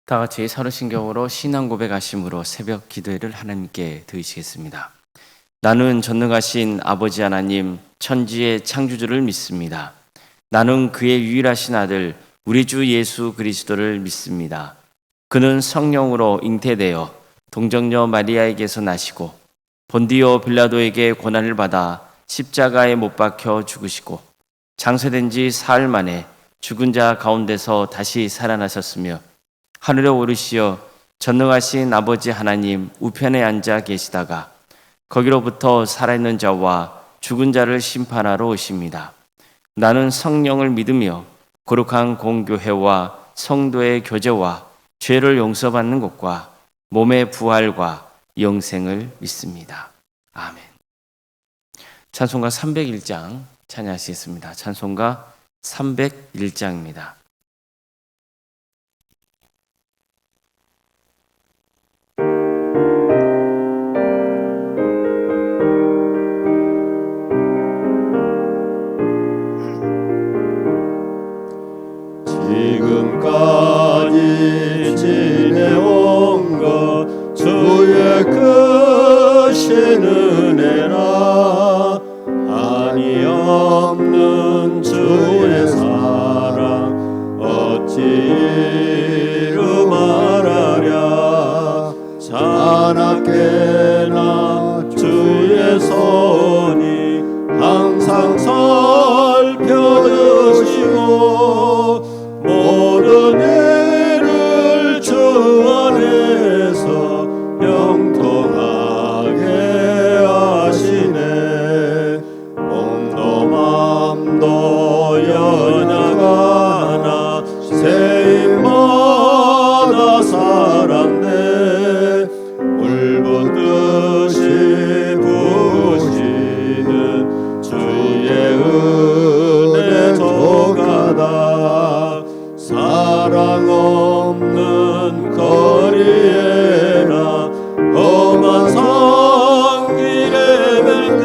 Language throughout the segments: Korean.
다 같이 서로신경으로 신앙 고백하심으로 새벽 기도회를 하나님께 드리시겠습니다. 나는 전능하신 아버지 하나님 천지의 창조주를 믿습니다. 나는 그의 유일하신 아들 우리 주 예수 그리스도를 믿습니다. 그는 성령으로 잉태되어 동정녀 마리아에게서 나시고 본디오 빌라도에게 고난을 받아 십자가에 못 박혀 죽으시고 장사된 지 사흘 만에 죽은 자 가운데서 다시 살아나셨으며 하늘에 오르시어 전능하신 아버지 하나님 우편에 앉아 계시다가 거기로부터 살아있는 자와 죽은 자를 심판하러 오십니다. 나는 성령을 믿으며 거룩한 공교회와 성도의 교제와 죄를 용서받는 것과 몸의 부활과 영생을 믿습니다. 아멘. 찬송가 301장 찬양하시겠습니다. 찬송가 301장입니다. 지금까지 지내온 것 주의 크신 은혜라 한이 없는 주의 사랑 어찌 이루 말하랴 자나깨나 주의 손이 항상 살펴주시고 모든 일을 주 안에서 형통하게 하시네. 몸도 맘도 연약하나 세임마다 살았네. 물붓듯이 부으시는 주의 은혜 조가다. 사랑 없는 거리에나 험한 산길에 뵐 때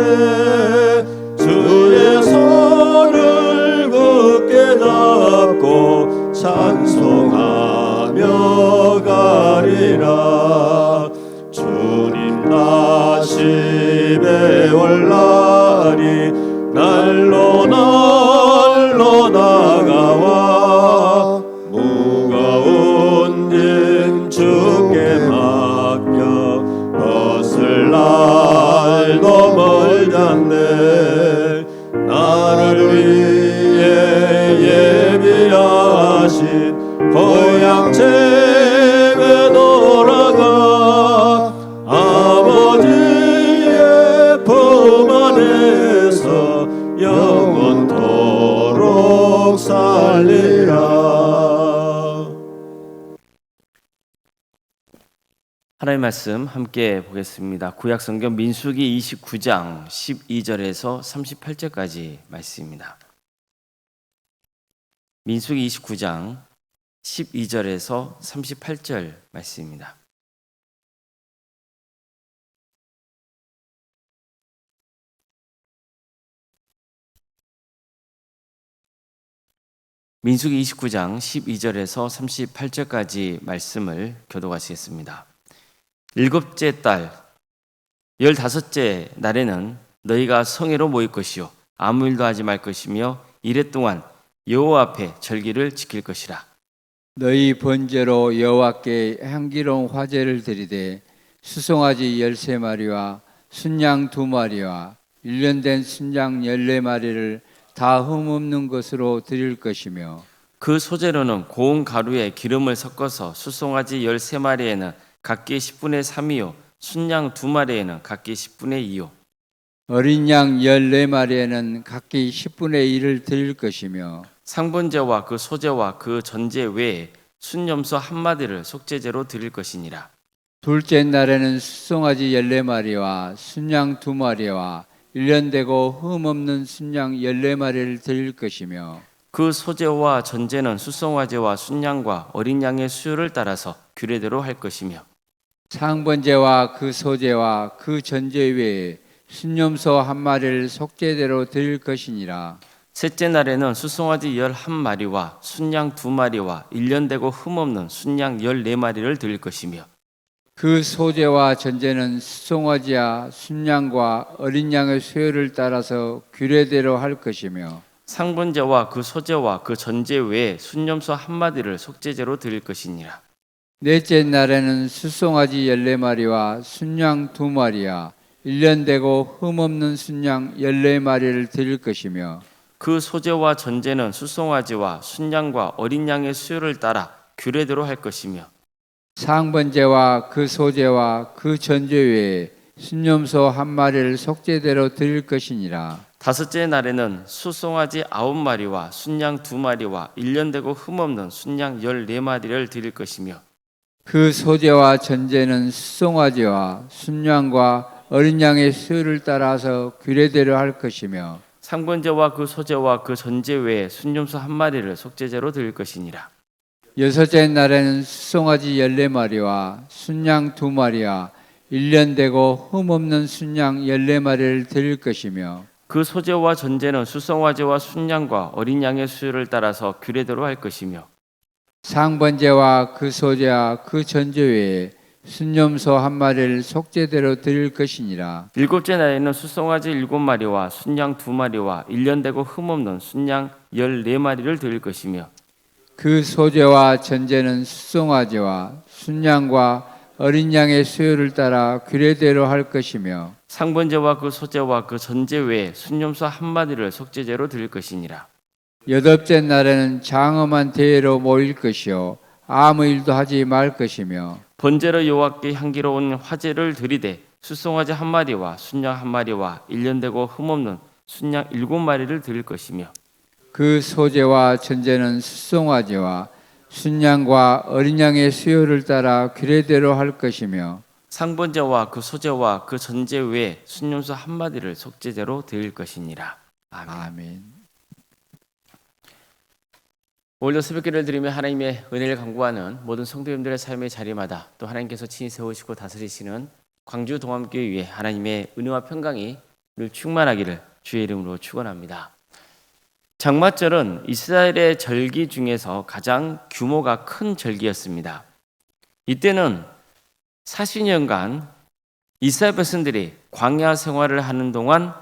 주의 손을 굳게 잡고 찬송하며 가리라. 주님 다시 배울 날이 날로 다가와 무거운 짐 주께 맡겨 벗을 날도 멀잖네. 나를 위해 예비하신 고향 집에 돌아가 아버지의 품 안에서 영원토록 살리라. 하나님의 말씀 함께 보겠습니다. 구약성경 민수기 29장 12절에서 38절까지 말씀입니다. 민수기 29장 12절에서 38절 말씀입니다. 민수기 29장 12절에서 38절까지 말씀을 교독하시겠습니다. 7째 달 15째 날에는 너희가 성회로 모일 것이요 아무 일도 하지 말 것이며 이래 동안 여호와 앞에 절기를 지킬 것이라. 너희 번제로 여호와께 향기로운 화제를 드리되 수송아지 13마리와 순양 2마리와 1년 된 순양 14마리를 다 흠없는 것으로 드릴 것이며 그 소재로는 고운 가루에 기름을 섞어서 수송아지 13마리에는 각기 10분의 3이요 순양 2마리에는 각기 10분의 2요 어린 양 14마리에는 각기 10분의 1을 드릴 것이며 상번제와 그 소제와 그 전제 외에 순염소 1마디를 속죄제로 드릴 것이니라. 둘째 날에는 수송아지 14마리와 순양 2마리와 1년 되고 흠없는 순양 14마리를 드릴 것이며 그 소제와 전제는 수송아지와 순양과 어린 양의 수요를 따라서 규례대로 할 것이며 상번제와 그 소제와 그 전제 외에 순염소 1마리를 속죄대로 드릴 것이니라. 셋째 날에는 수송아지 11마리와 순양 2마리와 1년 되고 흠없는 순양 14마리를 드릴 것이며 그 소재와 전제는 수송아지와 순양과 어린 양의 수요를 따라서 규례대로 할 것이며 상번제와 그 소제와 그 전제 외에 순염소 1마리를 속죄제로 드릴 것이니라. 넷째 날에는 수송아지 14마리와 순양 2마리와 1년 되고 흠없는 순양 14마리를 드릴 것이며 그 소제와 전제는 수송아지와 순양과 어린 양의 수요를 따라 규례대로 할 것이며 상번제와 그 소제와 그 전제 외에 순염소 1마리를 속죄대로 드릴 것이니라. 다섯째 날에는 수송아지 9마리와 순양 2마리와 1년 되고 흠없는 순양 14마리를 드릴 것이며 그 소재와 전제는 수송아지와 순양과 어린 양의 수요를 따라서 규례대로 할 것이며 상번제와 그 소제와 그 전제 외에 순염소 1마리를 속죄제로 드릴 것이니라. 여섯째 날에는 수송아지 14마리와 순양 2마리와 1년 되고 흠없는 순양 14마리를 드릴 것이며 그 소제와 전제는 수송아지와 순양과 어린 양의 수요를 따라서 규례대로 할 것이며 상번제와 그 소제와 그 전제 외에 순염소 1마리를 속죄대로 드릴 것이니라. 일곱째 날에는 수송아지 7마리와 순양 2마리와 1년 되고 흠없는 순양 14마리를 드릴 것이며 그 소재와 전제는 수송아지와 순양과 어린 양의 수요를 따라 규례대로 할 것이며 상번제와 그 소제와 그 전제 외에 순염소 1마리를 속죄제로 드릴 것이니라. 여덟째 날에는 장엄한 대회로 모일 것이요 아무 일도 하지 말 것이며 번제로 여호와께 향기로운 화제를 드리되 수송아지 1마리와 순양 1마리와 1년 되고 흠없는 순양 7마리를 드릴 것이며 그 소재와 전제는 수송아지와 순양과 어린 양의 수요를 따라 규례대로 할 것이며 상번제와 그 소제와 그 전제 외에 순염소 1마리를 속죄제로 드릴 것이니라. 아멘. 아멘. 오늘도 새벽기를 드리며 하나님의 은혜를 간구하는 모든 성도님들의 삶의 자리마다 또 하나님께서 친히 세우시고 다스리시는 광주 동암교회 위에 하나님의 은혜와 평강이 늘 충만하기를 주의 이름으로 축원합니다. 장마절은 이스라엘의 절기 중에서 가장 규모가 큰 절기였습니다. 이때는 40년간 이스라엘 백성들이 광야 생활을 하는 동안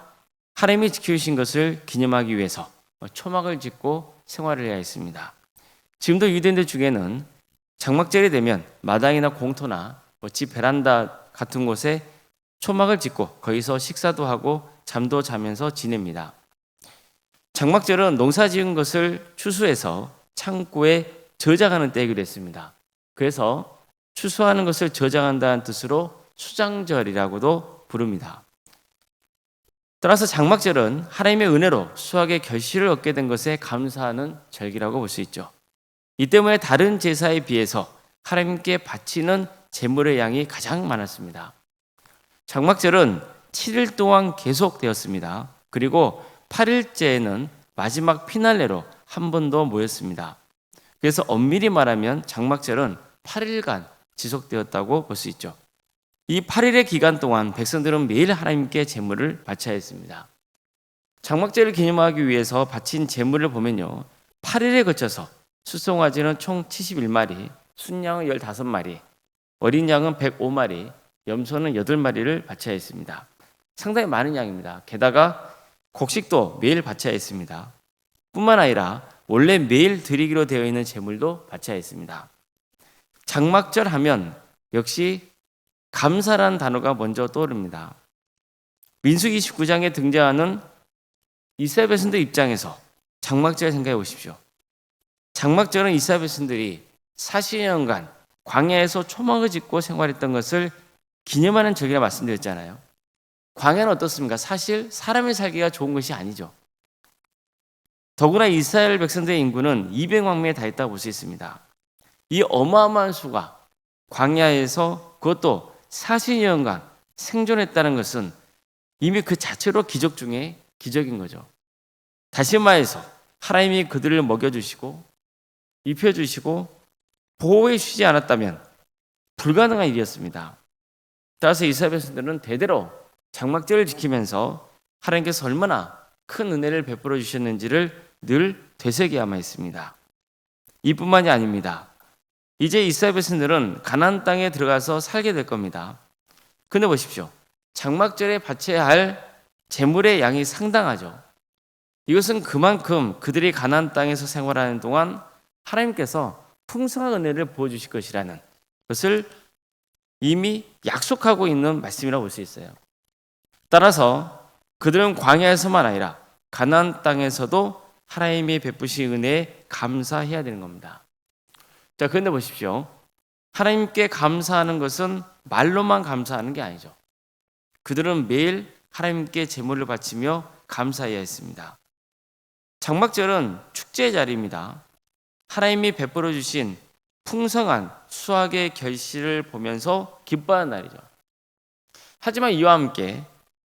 하나님이 지켜주신 것을 기념하기 위해서 초막을 짓고 생활을 해야 했습니다. 지금도 유대인들 중에는 장막절이 되면 마당이나 공터나 집 베란다 같은 곳에 초막을 짓고 거기서 식사도 하고 잠도 자면서 지냅니다. 장막절은 농사 지은 것을 추수해서 창고에 저장하는 때이기도 했습니다. 그래서 추수하는 것을 저장한다는 뜻으로 수장절이라고도 부릅니다. 따라서 장막절은 하나님의 은혜로 수확의 결실을 얻게 된 것에 감사하는 절기라고 볼 수 있죠. 이 때문에 다른 제사에 비해서 하나님께 바치는 제물의 양이 가장 많았습니다. 장막절은 7일 동안 계속되었습니다. 그리고 8일째에는 마지막 피날레로 한 번 더 모였습니다. 그래서 엄밀히 말하면 장막절은 8일간 지속되었다고 볼 수 있죠. 이 8일의 기간 동안 백성들은 매일 하나님께 제물을 바쳐야 했습니다. 장막절을 기념하기 위해서 바친 제물을 보면요, 8일에 거쳐서 수송아지는 총 71마리, 순양은 15마리, 어린 양은 105마리, 염소는 8마리를 바쳐야 했습니다. 상당히 많은 양입니다. 게다가 곡식도 매일 바쳐야 했습니다. 뿐만 아니라 원래 매일 드리기로 되어 있는 제물도 바쳐야 했습니다. 장막절 하면 역시 감사라는 단어가 먼저 떠오릅니다. 민수기 29장에 등장하는 이스라엘 백성들 입장에서 장막절을 생각해 보십시오. 장막절은 이스라엘 백성들이 40년간 광야에서 초막을 짓고 생활했던 것을 기념하는 절기라 말씀드렸잖아요. 광야는 어떻습니까? 사실 사람이 살기가 좋은 것이 아니죠. 더구나 이스라엘 백성들의 인구는 200만 명에 달했다고 볼 수 있습니다. 이 어마어마한 수가 광야에서 그것도 40년간 생존했다는 것은 이미 그 자체로 기적 중에 기적인 거죠. 다시 말해서 하나님이 그들을 먹여주시고 입혀주시고 보호해 주시지 않았다면 불가능한 일이었습니다. 따라서 이스라엘 백성들은 대대로 장막절을 지키면서 하나님께서 얼마나 큰 은혜를 베풀어 주셨는지를 늘 되새겨야만 했습니다. 이뿐만이 아닙니다. 이제 이스라엘 백성들은 가나안 땅에 들어가서 살게 될 겁니다. 근데 보십시오. 장막절에 바쳐야 할 제물의 양이 상당하죠. 이것은 그만큼 그들이 가나안 땅에서 생활하는 동안 하나님께서 풍성한 은혜를 부어주실 것이라는 것을 이미 약속하고 있는 말씀이라고 볼 수 있어요. 따라서 그들은 광야에서만 아니라 가나안 땅에서도 하나님이 베푸신 은혜에 감사해야 되는 겁니다. 자, 그런데 보십시오. 하나님께 감사하는 것은 말로만 감사하는 게 아니죠. 그들은 매일 하나님께 제물을 바치며 감사해야 했습니다. 장막절은 축제의 자리입니다. 하나님이 베풀어 주신 풍성한 수확의 결실을 보면서 기뻐하는 날이죠. 하지만 이와 함께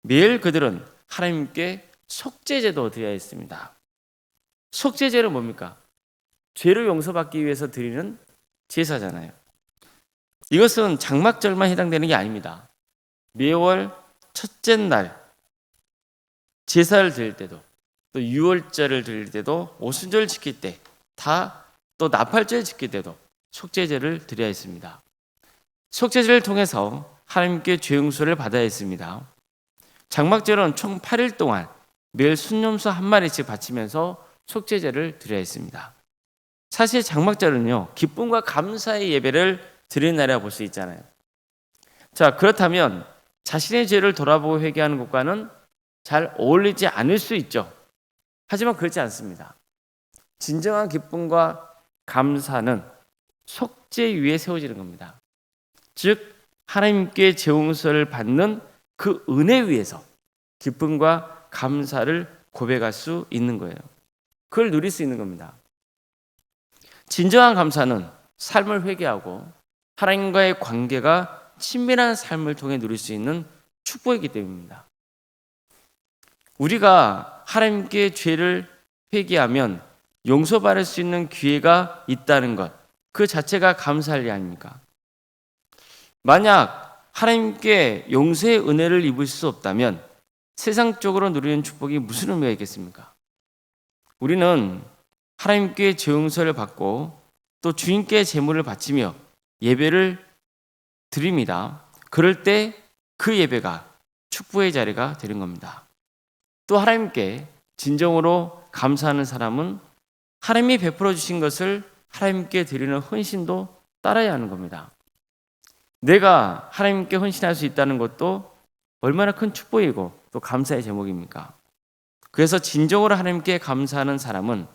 매일 그들은 하나님께 속죄제도 드려야 했습니다. 속죄제는 뭡니까? 죄를 용서받기 위해서 드리는 제사잖아요. 이것은 장막절만 해당되는 게 아닙니다. 매월 첫째 날 제사를 드릴 때도, 또 유월절을 드릴 때도, 오순절을 지킬 때, 다 또 나팔절을 지킬 때도 속죄제를 드려야 했습니다. 속죄제를 통해서 하나님께 죄 용서를 받아야 했습니다. 장막절은 총 8일 동안 매일 순념소 한 마리씩 바치면서 속죄제를 드려야 했습니다. 사실 장막절은요, 기쁨과 감사의 예배를 드리는 날이라고 볼 수 있잖아요. 자, 그렇다면 자신의 죄를 돌아보고 회개하는 것과는 잘 어울리지 않을 수 있죠. 하지만 그렇지 않습니다. 진정한 기쁨과 감사는 속죄 위에 세워지는 겁니다. 즉 하나님께 죄 용서를 받는 그 은혜 위에서 기쁨과 감사를 고백할 수 있는 거예요. 그걸 누릴 수 있는 겁니다. 진정한 감사는 삶을 회개하고 하나님과의 관계가 친밀한 삶을 통해 누릴 수 있는 축복이기 때문입니다. 우리가 하나님께 죄를 회개하면 용서받을 수 있는 기회가 있다는 것, 그 자체가 감사할 일 아닙니까? 만약 하나님께 용서의 은혜를 입을 수 없다면 세상적으로 누리는 축복이 무슨 의미가 있겠습니까? 우리는 하나님께 죄 용서를 받고 또 주님께 제물을 바치며 예배를 드립니다. 그럴 때 그 예배가 축복의 자리가 되는 겁니다. 또 하나님께 진정으로 감사하는 사람은 하나님이 베풀어 주신 것을 하나님께 드리는 헌신도 따라야 하는 겁니다. 내가 하나님께 헌신할 수 있다는 것도 얼마나 큰 축복이고 또 감사의 제목입니까? 그래서 진정으로 하나님께 감사하는 사람은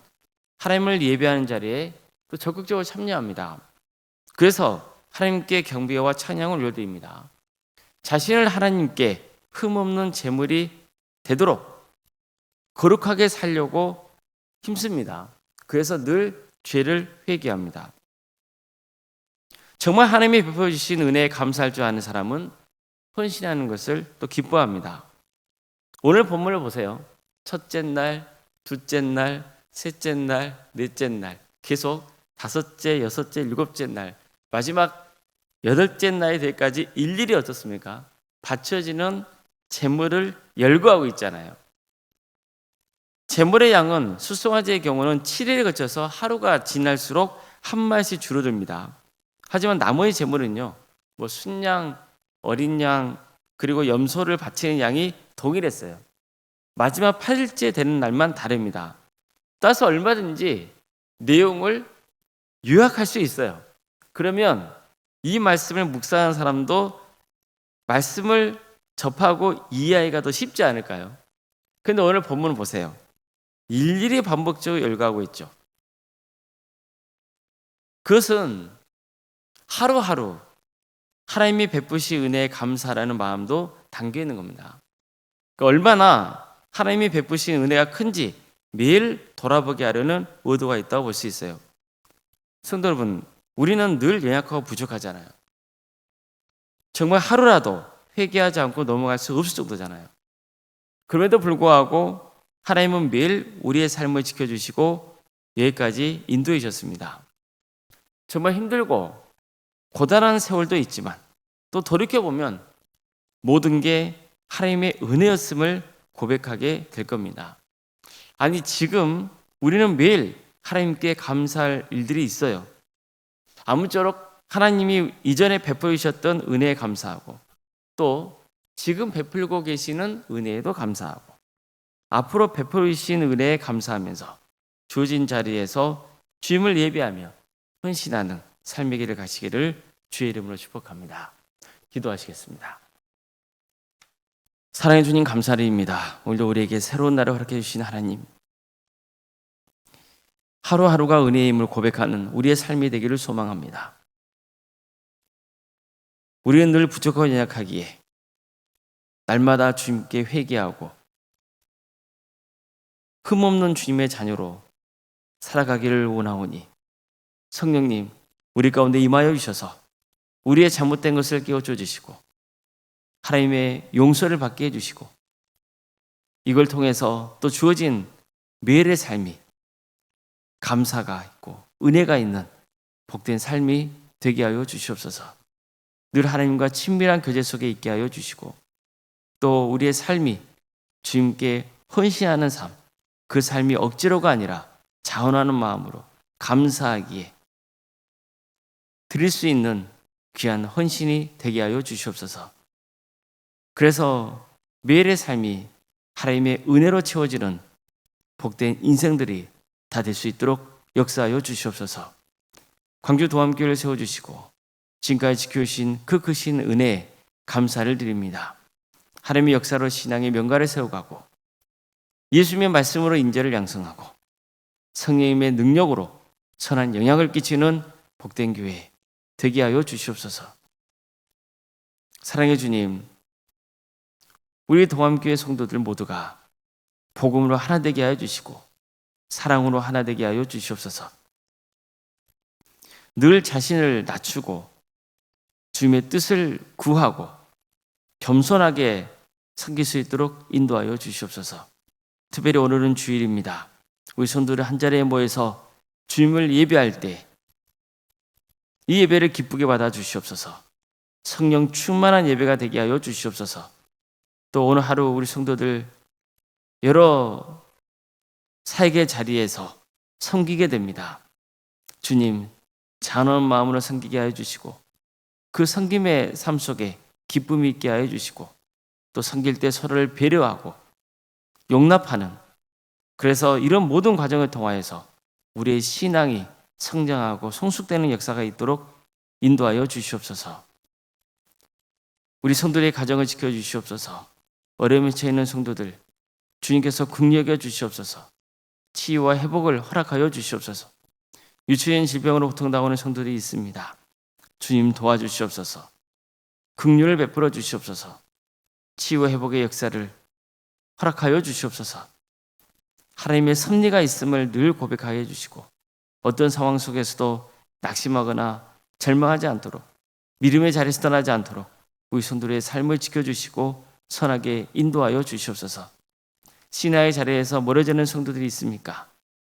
하나님을 예배하는 자리에 또 적극적으로 참여합니다. 그래서 하나님께 경배와 찬양을 올려드립니다. 자신을 하나님께 흠없는 제물이 되도록 거룩하게 살려고 힘씁니다. 그래서 늘 죄를 회개합니다. 정말 하나님이 베풀어 주신 은혜에 감사할 줄 아는 사람은 헌신하는 것을 또 기뻐합니다. 오늘 본문을 보세요. 첫째 날, 둘째 날, 셋째 날, 넷째 날, 계속 다섯째, 여섯째, 일곱째 날, 마지막 여덟째 날이 될까지 일일이 어떻습니까? 바쳐지는 제물을 열거하고 있잖아요. 제물의 양은 수송아지의 경우는 7일에 거쳐서 하루가 지날수록 한 마리씩 줄어듭니다. 하지만 나머지 제물은요, 뭐 순양, 어린 양, 그리고 염소를 바치는 양이 동일했어요. 마지막 8일째 되는 날만 다릅니다. 따라서 얼마든지 내용을 요약할 수 있어요. 그러면 이 말씀을 묵상하는 사람도 말씀을 접하고 이해하기가 더 쉽지 않을까요? 그런데 오늘 본문을 보세요. 일일이 반복적으로 열거하고 있죠. 그것은 하루하루 하나님이 베푸신 은혜에 감사라는 마음도 담겨 있는 겁니다. 그러니까 얼마나 하나님이 베푸신 은혜가 큰지 매일 돌아보게 하려는 의도가 있다고 볼 수 있어요. 성도 여러분, 우리는 늘 연약하고 부족하잖아요. 정말 하루라도 회개하지 않고 넘어갈 수 없을 정도잖아요. 그럼에도 불구하고 하나님은 매일 우리의 삶을 지켜주시고 여기까지 인도해 주셨습니다. 정말 힘들고 고단한 세월도 있지만 또 돌이켜보면 모든 게 하나님의 은혜였음을 고백하게 될 겁니다. 아니, 지금 우리는 매일 하나님께 감사할 일들이 있어요. 아무쪼록 하나님이 이전에 베풀어 주셨던 은혜에 감사하고, 또 지금 베풀고 계시는 은혜에도 감사하고, 앞으로 베풀어 주신 은혜에 감사하면서 주어진 자리에서 주님을 예배하며 헌신하는 삶의 길을 가시기를 주의 이름으로 축복합니다. 기도하시겠습니다. 사랑해 주님, 감사드립니다. 오늘도 우리에게 새로운 날을 허락해 주신 하나님, 하루하루가 은혜의 힘을 고백하는 우리의 삶이 되기를 소망합니다. 우리는 늘 부족하고 연약하기에 날마다 주님께 회개하고 흠없는 주님의 자녀로 살아가기를 원하오니, 성령님 우리 가운데 임하여 주셔서 우리의 잘못된 것을 깨우쳐 주시고 하나님의 용서를 받게 해주시고, 이걸 통해서 또 주어진 매일의 삶이 감사가 있고 은혜가 있는 복된 삶이 되게 하여 주시옵소서. 늘 하나님과 친밀한 교제 속에 있게 하여 주시고, 또 우리의 삶이 주님께 헌신하는 삶, 그 삶이 억지로가 아니라 자원하는 마음으로 감사하기에 드릴 수 있는 귀한 헌신이 되게 하여 주시옵소서. 그래서 매일의 삶이 하나님의 은혜로 채워지는 복된 인생들이 다 될 수 있도록 역사하여 주시옵소서. 광주 도함교회를 세워주시고 지금까지 지켜주신 그 크신 은혜에 감사를 드립니다. 하나님의 역사로 신앙의 명가를 세워가고 예수님의 말씀으로 인재를 양성하고 성령님의 능력으로 선한 영향을 끼치는 복된 교회 되게 하여 주시옵소서. 사랑해 주님, 우리 동암교회 성도들 모두가 복음으로 하나 되게 하여 주시고 사랑으로 하나 되게 하여 주시옵소서. 늘 자신을 낮추고 주님의 뜻을 구하고 겸손하게 섬길 수 있도록 인도하여 주시옵소서. 특별히 오늘은 주일입니다. 우리 성도들 한자리에 모여서 주님을 예배할 때 이 예배를 기쁘게 받아 주시옵소서. 성령 충만한 예배가 되게 하여 주시옵소서. 또 오늘 하루 우리 성도들 여러 사역의 자리에서 섬기게 됩니다. 주님, 잔언 마음으로 섬기게 하여 주시고 그 섬김의 삶 속에 기쁨이 있게 하여 주시고, 또 섬길 때 서로를 배려하고 용납하는, 그래서 이런 모든 과정을 통하여서 우리의 신앙이 성장하고 성숙되는 역사가 있도록 인도하여 주시옵소서. 우리 성도들의 가정을 지켜주시옵소서. 어려움에 처해 있는 성도들 주님께서 긍휼히 주시옵소서. 치유와 회복을 허락하여 주시옵소서. 유치원 질병으로 고통당하는 성도들이 있습니다. 주님 도와주시옵소서. 긍휼을 베풀어 주시옵소서. 치유와 회복의 역사를 허락하여 주시옵소서. 하나님의 섭리가 있음을 늘 고백하여 주시고, 어떤 상황 속에서도 낙심하거나 절망하지 않도록, 믿음의 자리에서 떠나지 않도록 우리 성도들의 삶을 지켜주시고 선하게 인도하여 주시옵소서. 신앙의 자리에서 멀어지는 성도들이 있습니까?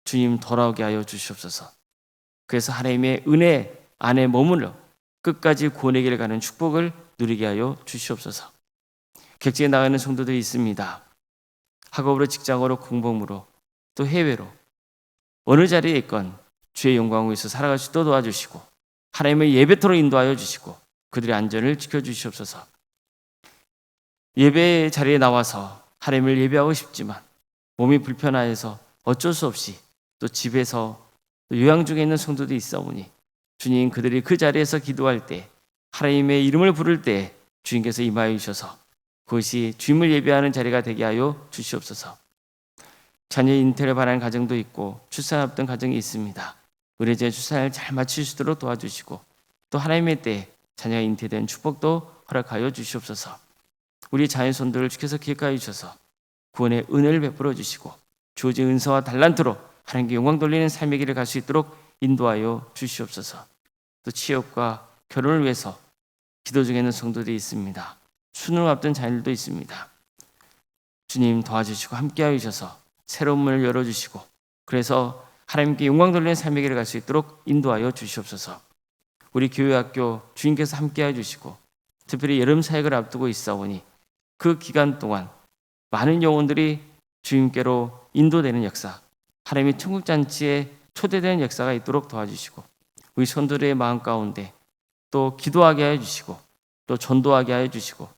주님 돌아오게 하여 주시옵소서. 그래서 하나님의 은혜 안에 머물러 끝까지 구원의 길을 가는 축복을 누리게 하여 주시옵소서. 객지에 나가는 성도들이 있습니다. 학업으로, 직장으로, 공범으로, 또 해외로 어느 자리에 있건 주의 영광을 위해서 살아갈 수 있도록 도와주시고 하나님의 예배토로 인도하여 주시고 그들의 안전을 지켜주시옵소서. 예배 자리에 나와서 하나님을 예배하고 싶지만 몸이 불편하여서 어쩔 수 없이 또 집에서 요양 중에 있는 성도들이 있사오니, 주님, 그들이 그 자리에서 기도할 때, 하나님의 이름을 부를 때 주님께서 임하여 주셔서 그것이 주님을 예배하는 자리가 되게 하여 주시옵소서. 자녀 잉태를 바라는 가정도 있고 출산 앞둔 가정이 있습니다. 의뢰자의 출산을 잘 마칠 수 있도록 도와주시고, 또 하나님의 때에 자녀가 잉태된 축복도 허락하여 주시옵소서. 우리 자녀손들을 주께서 기억하여 주셔서 구원의 은혜를 베풀어 주시고 주어진 은사와 달란트로 하나님께 영광 돌리는 삶의 길을 갈 수 있도록 인도하여 주시옵소서. 또 취업과 결혼을 위해서 기도 중에 있는 성도들이 있습니다. 수능을 앞둔 자녀들도 있습니다. 주님 도와주시고 함께하여 주셔서 새로운 문을 열어주시고, 그래서 하나님께 영광 돌리는 삶의 길을 갈 수 있도록 인도하여 주시옵소서. 우리 교회 학교 주님께서 함께하여 주시고, 특별히 여름 사역을 앞두고 있사오니 그 기간 동안 많은 영혼들이 주님께로 인도되는 역사, 하나님의 천국잔치에 초대되는 역사가 있도록 도와주시고, 우리 성도들의 마음 가운데 또 기도하게 하여 주시고, 또 전도하게 하여 주시고,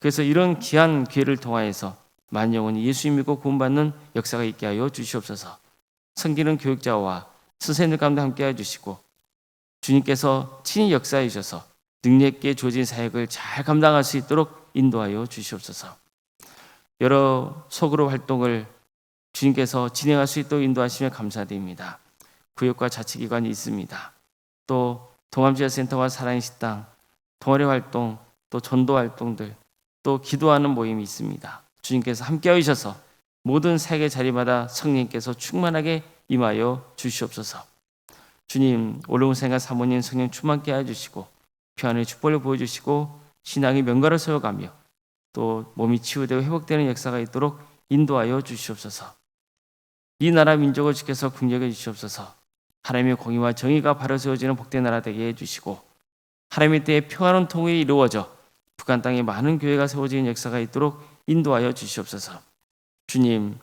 그래서 이런 귀한 기회를 통하여서 만 영혼이 예수 믿고 구원받는 역사가 있게 하여 주시옵소서. 섬기는 교육자와 선생님들 가운데 함께 하여 주시고, 주님께서 친히 역사해 주셔서 능력 있게 주어진 사역을 잘 감당할 수 있도록 인도하여 주시옵소서. 여러 소그룹 활동을 주님께서 진행할 수 있도록 인도하시며 감사드립니다. 구역과 자치기관이 있습니다. 또 동암지하센터와 사랑의 식당, 동아리 활동, 또 전도 활동들, 또 기도하는 모임이 있습니다. 주님께서 함께하여 주셔서 모든 사역의 자리마다 성령님께서 충만하게 임하여 주시옵소서. 주님, 올로운생과 사모님 성령 충만케 해주시고 평안의 축복을 보여주시고 신앙의 명가를 세워가며 또 몸이 치유되고 회복되는 역사가 있도록 인도하여 주시옵소서. 이 나라 민족을 주께서 긍휼해 주시옵소서. 하나님의 공의와 정의가 바로 세워지는 복된 나라 되게 해주시고, 하나님의 때에 평화로운 통일이 이루어져 북한 땅에 많은 교회가 세워지는 역사가 있도록 인도하여 주시옵소서. 주님,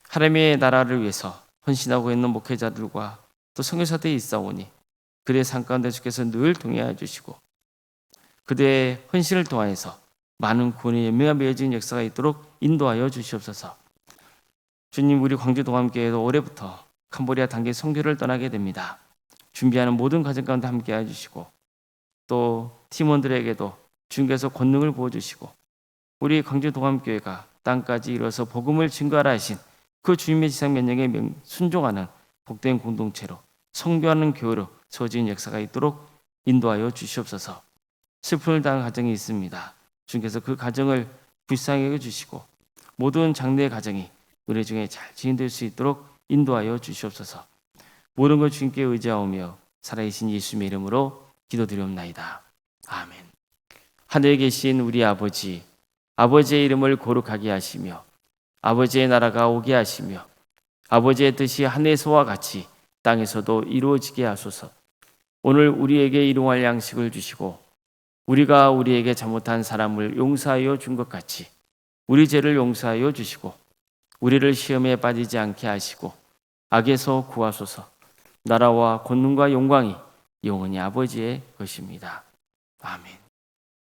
하나님의 나라를 위해서 헌신하고 있는 목회자들과 또 선교사들이 있사오니 그들의 삶 가운데 주께서 늘 동행하여 주시고, 그들의 헌신을 통하여서 많은 구원의 열매가 맺어지는 역사가 있도록 인도하여 주시옵소서. 주님, 우리 광주 동암교회도 올해부터 캄보디아 단계 선교를 떠나게 됩니다. 준비하는 모든 과정 가운데 함께해 주시고, 또 팀원들에게도 주님께서 권능을 부어주시고, 우리 광주 동암교회가 땅까지 이뤄서 복음을 증거하라 하신 그 주님의 지상 명령에 순종하는 복된 공동체로 성교하는 교회로 세워진 역사가 있도록 인도하여 주시옵소서. 슬픔을 당한 가정이 있습니다. 주님께서 그 가정을 불쌍히 여겨주시고 모든 장래의 가정이 은혜 중에 잘 진행될 수 있도록 인도하여 주시옵소서. 모든 걸 주님께 의지하오며 살아계신 예수님의 이름으로 기도드리옵나이다. 아멘. 하늘에 계신 우리 아버지, 아버지의 이름을 거룩하게 하시며 아버지의 나라가 오게 하시며 아버지의 뜻이 하늘에서와 같이 땅에서도 이루어지게 하소서. 오늘 우리에게 일용할 양식을 주시고 우리가 우리에게 잘못한 사람을 용서하여 준 것 같이 우리 죄를 용서하여 주시고 우리를 시험에 빠지지 않게 하시고 악에서 구하소서. 나라와 권능과 영광이 영원히 아버지의 것입니다. 아멘.